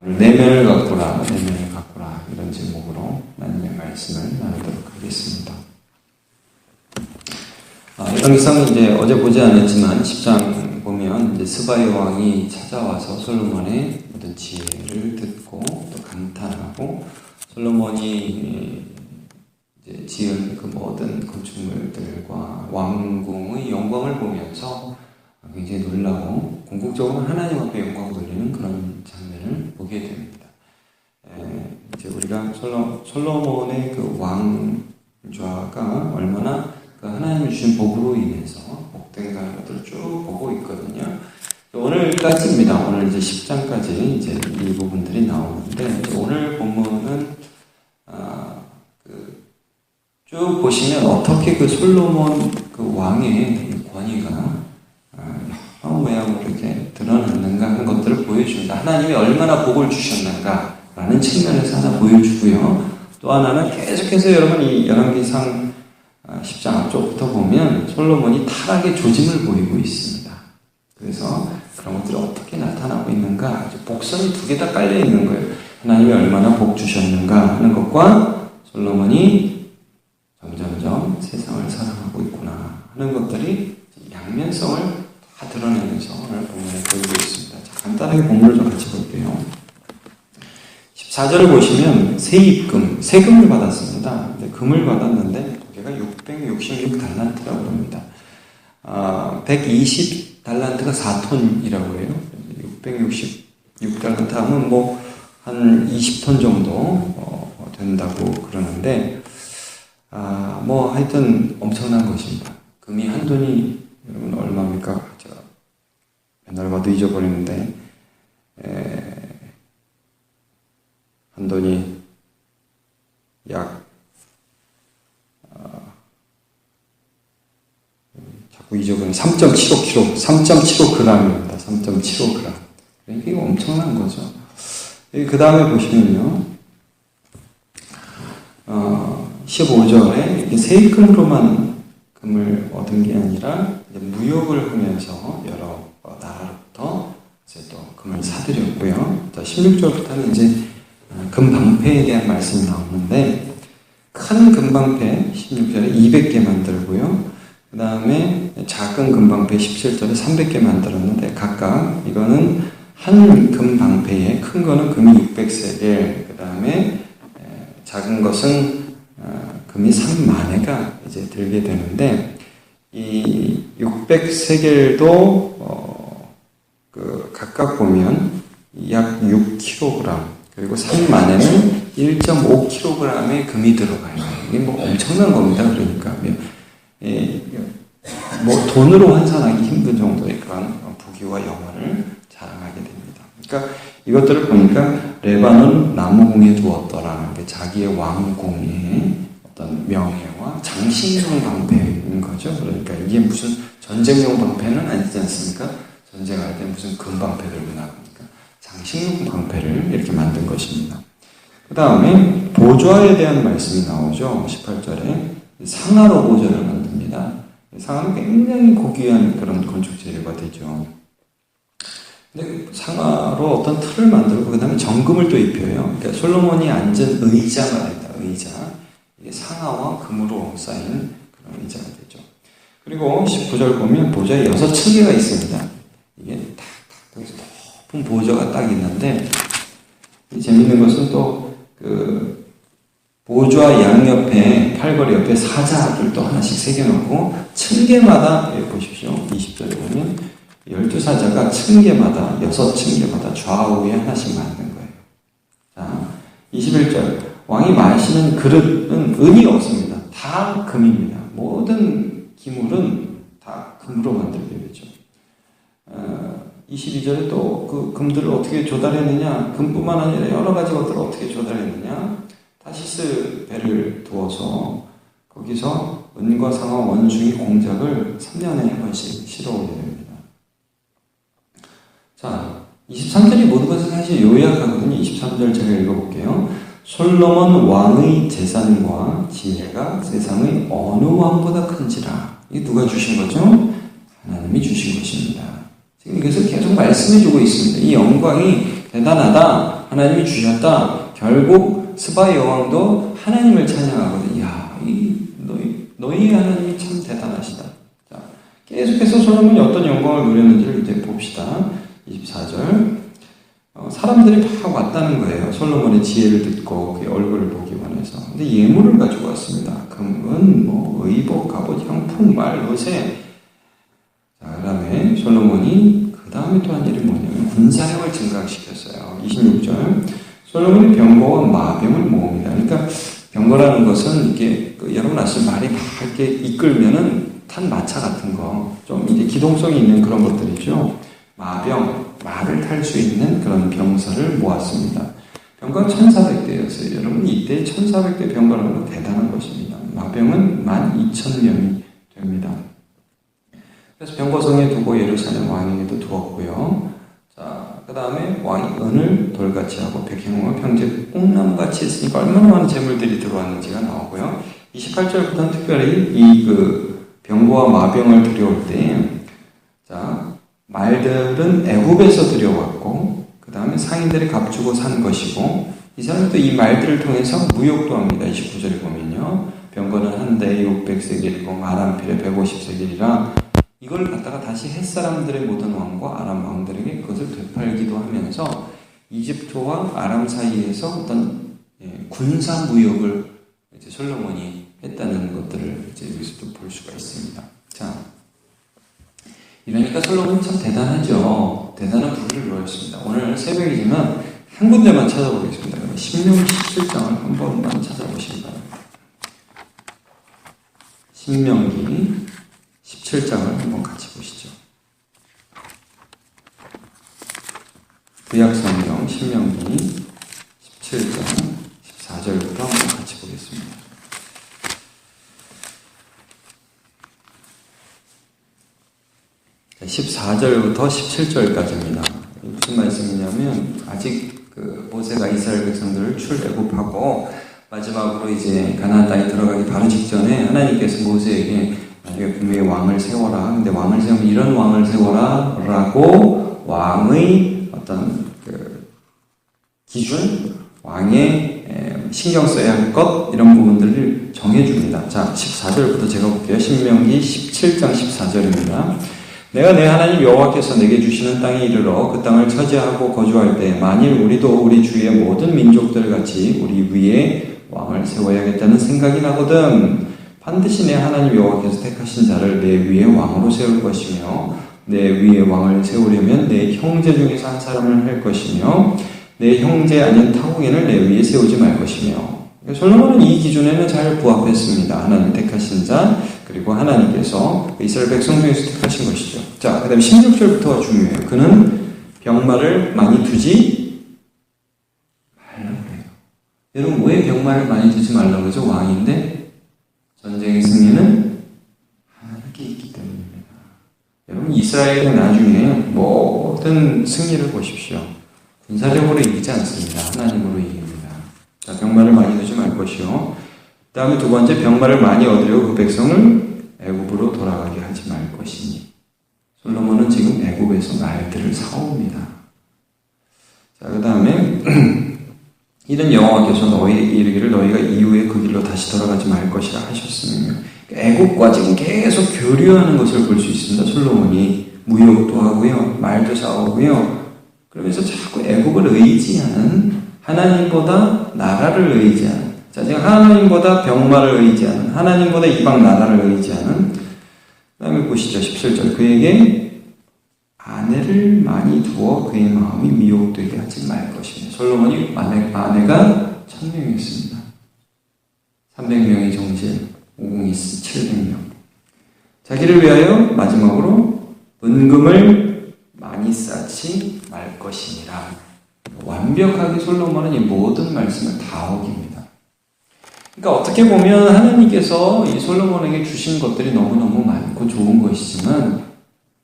내면을 가꾸라, 내면을 가꾸라 이런 제목으로 하나님의 말씀을 나누도록 하겠습니다. 영상 이제 어제 보지 않았지만 10장 보면 이제 스바의 왕이 찾아와서 솔로몬의 모든 지혜를 듣고 또 감탄하고 솔로몬이 이제 지은 그 모든 건축물들과 왕궁의 영광을 보면서 굉장히 놀라고 궁극적으로 하나님 앞에 영광을 돌리는 그런 장면을 보게 됩니다. 이제 우리가 솔로몬의 그 왕좌가 얼마나 그 하나님이 주신 복으로 인해서 복된 것들을 쭉 보고 있거든요. 오늘까지입니다. 오늘 이제 10장까지 이제 이 부분들이 나오는데 오늘 본문은 쭉 보시면 어떻게 그 솔로몬 그 왕의 권위가 여러 모양으로 이렇게 드러났는가 하는 것들을 보여줍니다. 하나님이 얼마나 복을 주셨는가 라는 측면에서 하나 보여주고요. 또 하나는 계속해서 여러분 이 열왕기상 10장 앞쪽부터 보면 솔로몬이 타락의 조짐을 보이고 있습니다. 그래서 그런 것들이 어떻게 나타나고 있는가, 복선이 두 개 다 깔려 있는 거예요. 하나님이 얼마나 복 주셨는가 하는 것과 솔로몬이 점점점 세상을 사랑하고 있구나 하는 것들이 양면성을 다 드러내면서 오늘 본문에 보이고 있습니다. 자, 간단하게 본문을 좀 같이 볼게요. 14절을 보시면 세입금, 세금을 받았습니다. 금을 받았는데 무게가 666달란트라고 합니다. 120달란트가 4톤이라고 해요. 666달란트 하면 뭐 한 20톤 정도 된다고 그러는데 뭐 하여튼 엄청난 것입니다. 금이 한 돈이 여러분 얼마입니까? 제가 맨날 봐도 잊어버리는데 한 돈이 약 자꾸 잊어버리는 3.75kg, 3.75g입니다. 3.75g. 이게 엄청난 거죠. 그 다음에 보시면요. 15절에 이렇게 세금으로만 금을 얻은 게 아니라 무역을 하면서 여러 나라로부터 이제 또 금을 사들였고요. 16절부터는 이제 금방패에 대한 말씀이 나오는데 큰 금방패 16절에 200개 만들고요. 그 다음에 작은 금방패 17절에 300개 만들었는데 각각 이거는 한 금방패에 큰 거는 금이 600세겔, 그 다음에 작은 것은 금이 3만회가 이제 들게 되는데 이 600세겔도 각각 보면 약 6kg 그리고 3만회는 1.5kg의 금이 들어가요. 이게 뭐 엄청난 겁니다. 그러니까 뭐 돈으로 환산하기 힘든 정도의 그런 부귀와 영화를 자랑하게 됩니다. 그러니까 이것들을 보니까 레바논 나무궁에 두었더라. 자기의 왕궁의 어떤 명예와 장식용 방패인 거죠. 그러니까 이게 무슨 전쟁용 방패는 아니지 않습니까? 전쟁할 때 무슨 금방패 들고 나갑니까? 장식용 방패를 이렇게 만든 것입니다. 그 다음에 보좌에 대한 말씀이 나오죠. 18절에 상하로 보좌를 만듭니다. 상하는 굉장히 고귀한 그런 건축 재료가 되죠. 근데 상하로 어떤 틀을 만들고 그 다음에 정금을 또 입혀요. 그러니까 솔로몬이 앉은 의자가 됐다. 의자. 이게 상하와 금으로 쌓인 그런 의자가 되죠. 그리고 19절 보면 보좌에 6층계가 있습니다. 이게 딱 높은 보좌가 딱 있는데 재밌는 것은 또 그 보좌 양옆에 팔걸이 옆에 사자들도 하나씩 새겨놓고 층계마다 여기 보십시오. 20절에 보면 12사자가 층계마다 6층계마다 좌우에 하나씩 만든 거예요. 자, 21절 왕이 마시는 그릇은 은이 없습니다. 다 금입니다. 모든 기물은 다 금으로 만들게 되죠. 22절에 또 그 금들을 어떻게 조달했느냐, 금뿐만 아니라 여러 가지 것들을 어떻게 조달했느냐, 타시스 배를 두어서 거기서 은과 상과 원숭이 공작을 3년에 한 번씩 실어오게 됩니다. 자, 23절이 모든 것을 사실 요약하거든요. 23절 제가 읽어볼게요. 솔로몬 왕의 재산과 지혜가 세상의 어느 왕보다 큰지라. 이게 누가 주신 거죠? 하나님이 주신 것입니다. 지금 이것을 계속 말씀해주고 있습니다. 이 영광이 대단하다. 하나님이 주셨다. 결국 스바 여왕도 하나님을 찬양하거든. 야, 너희 하나님이 참 대단하시다. 자, 계속해서 솔로몬이 어떤 영광을 누렸는지를 이제 봅시다. 24절. 사람들이 막 왔다는 거예요. 솔로몬의 지혜를 듣고 그의 얼굴을 보기 원해서. 근데 예물을 가지고 왔습니다. 금은, 의복, 갑옷, 향품, 말, 의세. 자, 그 다음에 솔로몬이 그 다음에 또 한 일이 뭐냐면 군사력을 증강시켰어요. 26절. 솔로몬이 병거와 마병을 모읍니다. 그러니까 병거라는 것은 이게 여러분 아시죠? 말이 막 이렇게 이끌면은 탄 마차 같은 거, 좀 이제 기동성이 있는 그런 것들이죠. 마병, 말을 탈 수 있는 그런 병사를 모았습니다. 병거가 1400대였어요. 여러분 이때 1400대 병거라는 건 대단한 것입니다. 마병은 12,000명이 됩니다. 그래서 병거성에 두고 예루살렘 왕에게도 두었고요. 자, 그 다음에 왕이 은을 돌같이 하고 백향과 평제 꽁나무같이 했으니까 얼마나 많은 재물들이 들어왔는지가 나오고요. 28절부터는 특별히 이 병거와 마병을 들여올 때, 자, 말들은 애굽에서 들여왔고, 그 다음에 상인들이 값주고 산 것이고, 이 사람도 이 말들을 통해서 무역도 합니다. 29절에 보면요. 병거는 한 대에 600세겔이고, 말 한 필에 150세겔이라, 이걸 갖다가 다시 햇사람들의 모든 왕과 아람 왕들에게 그것을 되팔기도 하면서 이집트와 아람 사이에서 어떤 군사 무역을 이제 솔로몬이 했다는 것들을 이제 여기서 또 볼 수가 있습니다. 자, 이러니까 솔로몬이 참 대단하죠. 대단한 부를 이루었습니다. 오늘 새벽이지만 한 군데만 찾아보겠습니다. 그러면 신명기 17장을 한 번만 찾아보시기 바랍니다. 신명기 17장을 한번 같이 보시죠. 구약성경 신명기 17장 14절부터 한번 같이 보겠습니다. 자, 14절부터 17절까지입니다. 무슨 말씀이냐면 아직 모세가 이스라엘 백성들을 출애굽하고 마지막으로 이제 가나안 땅에 들어가기 바로 직전에 하나님께서 모세에게 나중에 분명히 왕을 세워라. 근데 왕을 세우면 이런 왕을 세워라 라고 왕의 어떤 기준, 왕의 신경 써야 할 것, 이런 부분들을 정해줍니다. 자, 14절부터 제가 볼게요. 신명기 17장 14절입니다. 내가 내 하나님 여호와께서 내게 주시는 땅에 이르러 그 땅을 차지하고 거주할 때 만일 우리도 우리 주위의 모든 민족들 같이 우리 위에 왕을 세워야겠다는 생각이 나거든. 반드시 내 하나님 여호와께서 택하신 자를 내 위에 왕으로 세울 것이며 내 위에 왕을 세우려면 내 형제 중에서 한 사람을 할 것이며 내 형제 아닌 타국인을 내 위에 세우지 말 것이며. 솔로몬은 이 기준에는 잘 부합했습니다. 하나님 택하신 자, 그리고 하나님께서 이스라엘 백성 중에서 택하신 것이죠. 자, 그 다음에 16절부터가 중요해요. 그는 병마를 많이 두지 말라고 해요. 여러분 왜 병마를 많이 두지 말라고 그러죠? 왕인데 전쟁의 승리는 하나님께 있기 때문입니다. 여러분 이스라엘은 나중에 모든 승리를 보십시오. 군사력으로 이기지 않습니다. 하나님으로 이깁니다. 자, 병마를 많이 두지 말 것이요. 그 다음에 두 번째, 병마를 많이 얻으려고 그 백성을 애굽으로 돌아가게 하지 말 것이니. 솔로몬은 지금 애굽에서 말들을 사옵니다. 자, 그 다음에 이는 여호와께서 너희에게 이르기를 너희가 이후에 그 길로 다시 돌아가지 말 것이라 하셨으며. 애굽과 지금 계속 교류하는 것을 볼 수 있습니다. 솔로몬이 무역도 하고요, 말도 사오고요. 그러면서 자꾸 애굽을 의지하는, 하나님보다 나라를 의지하는, 자, 지금 하나님보다 병마를 의지하는, 하나님보다 이방 나라를 의지하는. 그 다음에 보시죠. 17절. 그에게 아내를 많이 두어 그의 마음이 미혹되게 하지 말 것이며. 솔로몬이 아내가 1000명이었습니다. 300명의 정실, 502 700명. 자기를 위하여 마지막으로 은금을 많이 쌓지 말 것이니라. 완벽하게 솔로몬은 이 모든 말씀을 다 어깁니다. 그러니까 어떻게 보면 하나님께서 이 솔로몬에게 주신 것들이 너무너무 많고 좋은 것이지만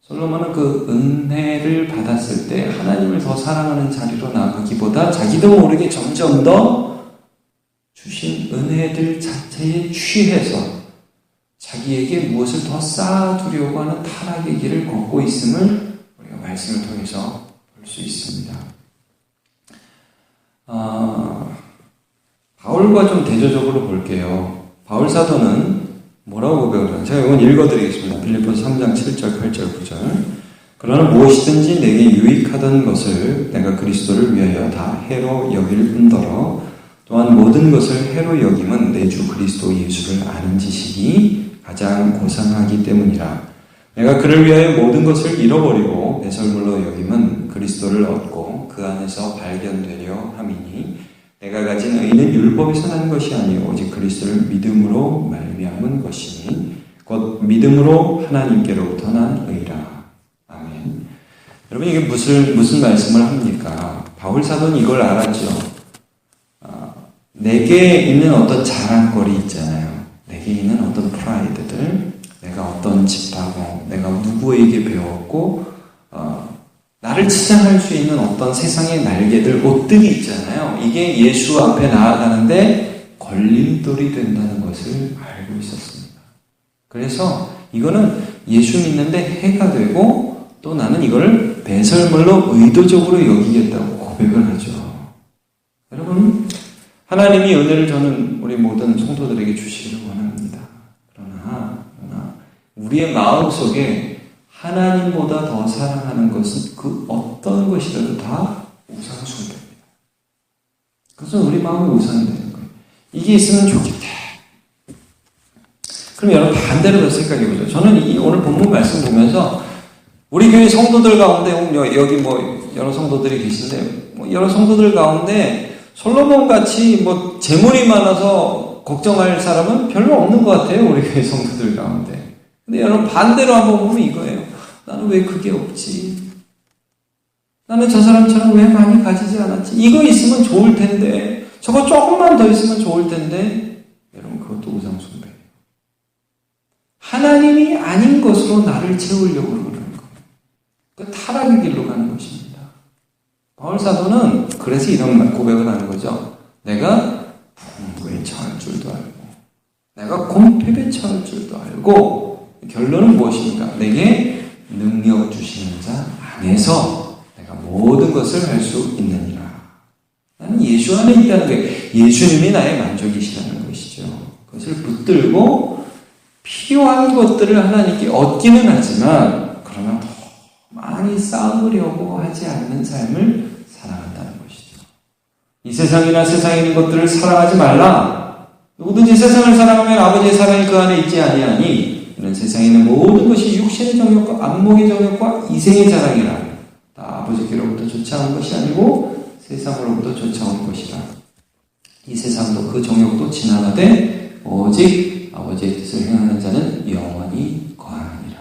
솔로몬은 그 은혜를 받았을 때 하나님을 더 사랑하는 자리로 나가기보다 자기도 모르게 점점 더 주신 은혜들 자체에 취해서 자기에게 무엇을 더 쌓아두려고 하는 타락의 길을 걷고 있음을 우리가 말씀을 통해서 볼 수 있습니다. 바울과 좀 대조적으로 볼게요. 바울 사도는 뭐라고 고백을 하나요? 제가 이건 읽어드리겠습니다. 빌립보서 3장 7절, 8절, 9절. 그러나 무엇이든지 내게 유익하던 것을 내가 그리스도를 위하여 다 해로 여길 뿐더러 또한 모든 것을 해로 여김은 내 주 그리스도 예수를 아는 지식이 가장 고상하기 때문이라. 내가 그를 위하여 모든 것을 잃어버리고 배설물로 여김은 그리스도를 얻고 그 안에서 발견되려 함이니 내가 가진 의는 율법에서 난 것이 아니요 오직 그리스도를 믿음으로 말미암은 것이니 곧 믿음으로 하나님께로부터 난 의라. 아멘. 여러분 이게 무슨 말씀을 합니까? 바울 사도는 이걸 알았죠. 내게 있는 어떤 자랑거리 있잖아요. 내게 있는 어떤 프라이드들, 내가 어떤 집하고 내가 누구에게 배웠고 나를 치장할 수 있는 어떤 세상의 날개들, 옷들이 있잖아요. 이게 예수 앞에 나아가는데 걸림돌이 된다는 것을 알고 있었습니다. 그래서 이거는 예수 믿는데 해가 되고 또 나는 이걸 배설물로 의도적으로 여기겠다고 고백을 하죠. 여러분, 하나님이 은혜를 저는 우리 모든 성도들에게 주시기를 원합니다. 그러나 우리의 마음속에 하나님보다 더 사랑하는 것은 그 어떤 것이라도 다 우상숭배입니다. 그것은 우리 마음의 우상이 되는 거예요. 이게 있으면 좋겠다. 그럼 여러분 반대로 생각해 보죠. 저는 이 오늘 본문 말씀 보면서 우리 교회 성도들 가운데 여기 여러 성도들이 계신데 여러 성도들 가운데 솔로몬 같이 재물이 많아서 걱정할 사람은 별로 없는 것 같아요. 우리 교회 성도들 가운데. 근데 여러분 반대로 한번 보면 이거예요. 나는 왜 그게 없지? 나는 저 사람처럼 왜 많이 가지지 않았지? 이거 있으면 좋을 텐데, 저거 조금만 더 있으면 좋을 텐데, 여러분 그것도 우상숭배예요. 하나님이 아닌 것으로 나를 채우려고 그러는 거예요. 그 타락의 길로 가는 것입니다. 바울 사도는 그래서 이런 고백을 하는 거죠. 내가 풍부에 처할 줄도 알고, 내가 곰핍에 처할 줄도 알고, 결론은 무엇입니까? 내게 능력 주시는 자 안에서 내가 모든 것을 할 수 있느니라. 나는 예수 안에 있다는 거예요. 예수님이 나의 만족이시라는 것이죠. 그것을 붙들고 필요한 것들을 하나님께 얻기는 하지만 그러나 더 많이 쌓으려고 하지 않는 삶을 살아간다는 것이죠. 이 세상이나 세상에 있는 것들을 사랑하지 말라. 누구든지 세상을 사랑하면 아버지의 사랑이 그 안에 있지 아니하니 이는 세상에 있는 모든 것이 육신의 정욕과 안목의 정욕과 이생의 자랑이라. 다 아버지께로부터 쫓아온 것이 아니고 세상으로부터 쫓아온 것이라. 이 세상도 그 정욕도 지나가되 오직 아버지의 뜻을 행하는 자는 영원히 거하니라.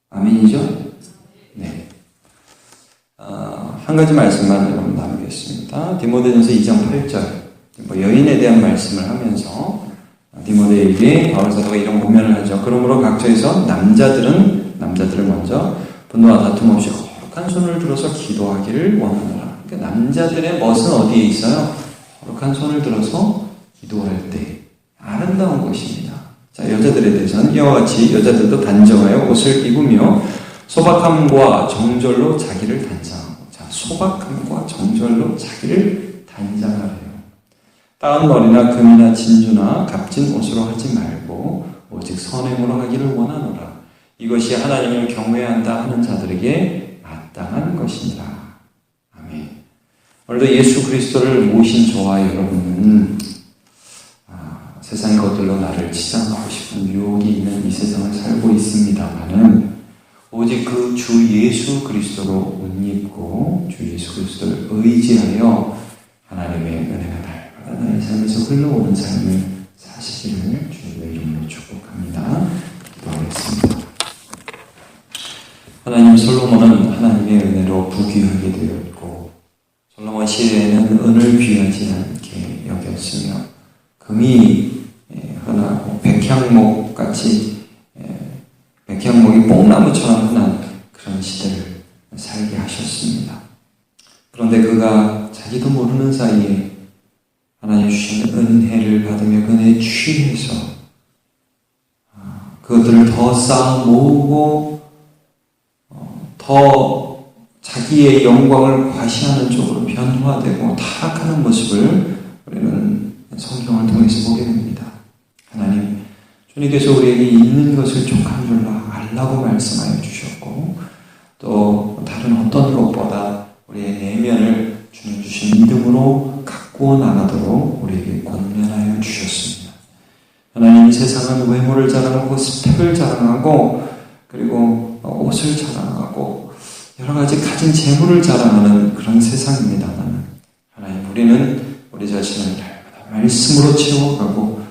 아멘이죠? 네. 한 가지 말씀만 여러분 나누겠습니다. 디모데전서 2장 8절 여인에 대한 말씀을 하면서 디모데에게 바울 사도가 이런 고면을 하죠. 그러므로 각처에서 남자들을 먼저 분노와 다툼 없이 거룩한 손을 들어서 기도하기를 원하노라. 그러니까 남자들의 멋은 어디에 있어요? 거룩한 손을 들어서 기도할 때 아름다운 것입니다. 자, 여자들에 대해서는 이와 같이 여자들도 단정하여 옷을 입으며 소박함과 정절로 자기를 단장하고, 자, 소박함과 정절로 자기를 단장하래요. 따은 머리나 금이나 진주나 값진 옷으로 하지 말고 오직 선행으로 하기를 원하노라. 이것이 하나님을 경외한다 하는 자들에게 마땅한 것이니라. 아멘. 오늘도 예수 그리스도를 모신 저와 여러분은 세상의 것들로 나를 치장하고 싶은 유혹이 있는 이 세상을 살고 있습니다만은 오직 그 주 예수 그리스도로 옷 입고 주 예수 그리스도를 의지하여 하나님의 은혜가 나의 삶에서 흘러오는 삶을 사시기를 주님의 이름으로 축복합니다. 기도하겠습니다. 하나님, 솔로몬은 하나님의 은혜로 부귀하게 되었고 솔로몬 시대에는 은을 귀하지 않게 여겼으며 금이 흔하고 백향목같이 백향목이 뽕나무처럼 흔한 그런 시대를 살게 하셨습니다. 그런데 그가 자기도 모르는 사이에 하나님 주시는 은혜를 받으며 그 은혜에 취해서 그것들을 더 쌓아 모으고 더 자기의 영광을 과시하는 쪽으로 변화되고 타락하는 모습을 우리는 성경을 통해서 보게 됩니다. 하나님, 주님께서 우리에게 있는 것을 족한 줄로 알라고 말씀하여 주셨고, 또 다른 어떤 것보다 우리의 내면을 주님 주신 믿음으로 가꾸어 나가도록 우리에게 권면하여 주셨습니다. 하나님, 이 세상은 외모를 자랑하고 스펙을 자랑하고 그리고 옷을 자랑하고 여러 가지 가진 재물을 자랑하는 그런 세상입니다만, 하나님, 우리는 우리 자신을 날마다 말씀으로 채워가고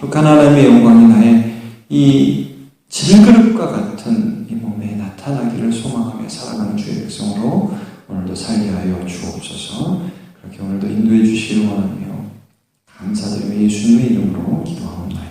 거룩한 하나님의 영광이 나의 이 질그릇과 같은 이 몸에 나타나기를 소망하며 살아가는 주의 백성으로 오늘도 살게 하여 주옵소서. 그렇게 오늘도 인도해 주시기 원하며 감사드리며 예수님의 이름으로 기도하옵나이다.